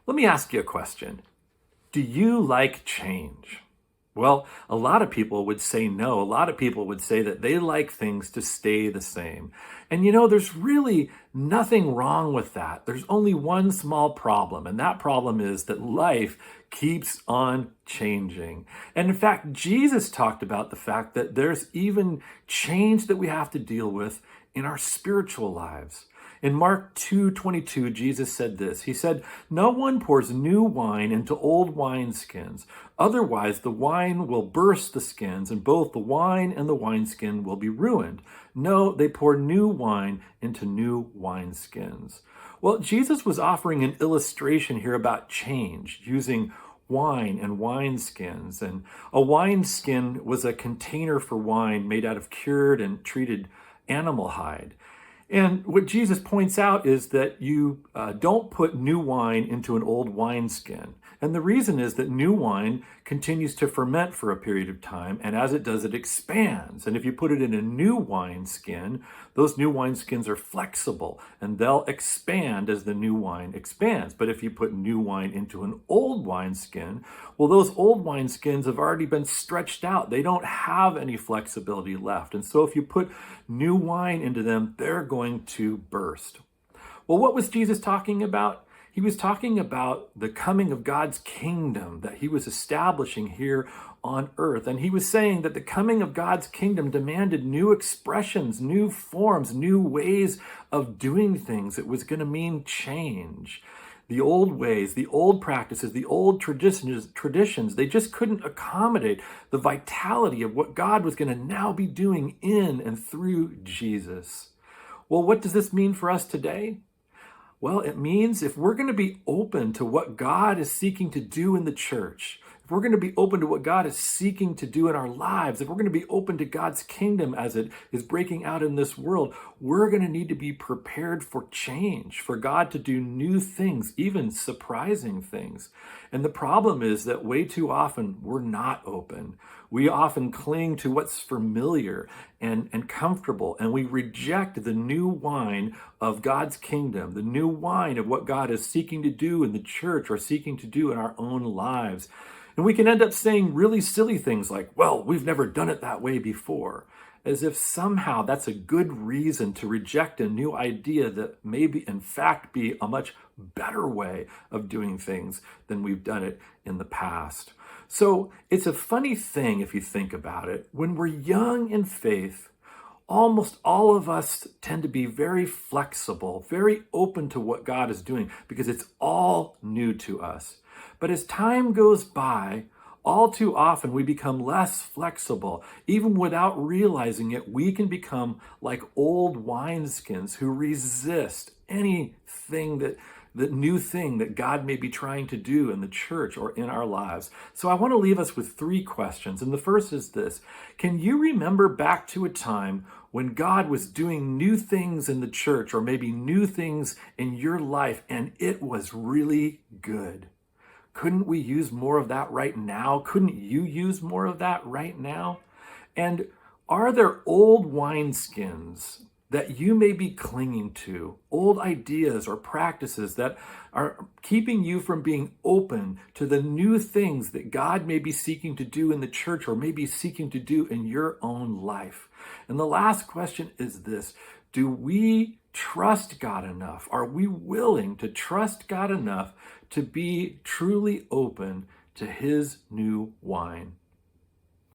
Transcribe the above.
Let me ask you a question. Do you like change? Well, a lot of people would say no. A lot of people would say that they like things to stay the same. And there's really nothing wrong with that. There's only one small problem, and that problem is that life keeps on changing. And in fact, Jesus talked about the fact that there's even change that we have to deal with in our spiritual lives. In Mark 2:22, Jesus said this. He said, "No one pours new wine into old wineskins. Otherwise, the wine will burst the skins, and both the wine and the wineskin will be ruined. No, they pour new wine into new wineskins." Well, Jesus was offering an illustration here about change using wine and wineskins. And a wineskin was a container for wine made out of cured and treated animal hide. And what Jesus points out is that you don't put new wine into an old wineskin. And the reason is that new wine continues to ferment for a period of time, and as it does, it expands. And if you put it in a new wineskin, those new wineskins are flexible, and they'll expand as the new wine expands. But if you put new wine into an old wineskin, well, those old wineskins have already been stretched out. They don't have any flexibility left. And so if you put new wine into them, they're going to burst. Well, what was Jesus talking about? He was talking about the coming of God's kingdom that he was establishing here on earth. And he was saying that the coming of God's kingdom demanded new expressions, new forms, new ways of doing things. It was going to mean change. The old ways, the old practices, the old traditions, they just couldn't accommodate the vitality of what God was going to now be doing in and through Jesus. Well, what does this mean for us today? Well, it means if we're going to be open to what God is seeking to do in the church, if we're going to be open to what God is seeking to do in our lives, if we're going to be open to God's kingdom as it is breaking out in this world, we're going to need to be prepared for change, for God to do new things, even surprising things. And the problem is that way too often we're not open. We often cling to what's familiar and comfortable, and we reject the new wine of God's kingdom, the new wine of what God is seeking to do in the church or seeking to do in our own lives. And we can end up saying really silly things like, well, we've never done it that way before, as if somehow that's a good reason to reject a new idea that may in fact be a much better way of doing things than we've done it in the past. So it's a funny thing if you think about it. When we're young in faith, almost all of us tend to be very flexible, very open to what God is doing because it's all new to us. But as time goes by, all too often we become less flexible. Even without realizing it, we can become like old wineskins who resist anything that new thing that God may be trying to do in the church or in our lives. So I want to leave us with 3 questions. And the first is this: can you remember back to a time when God was doing new things in the church or maybe new things in your life and it was really good? Couldn't we use more of that right now? Couldn't you use more of that right now? And are there old wineskins that you may be clinging to, old ideas or practices that are keeping you from being open to the new things that God may be seeking to do in the church or maybe seeking to do in your own life? And the last question is this: do we trust God enough? Are we willing to trust God enough to be truly open to his new wine?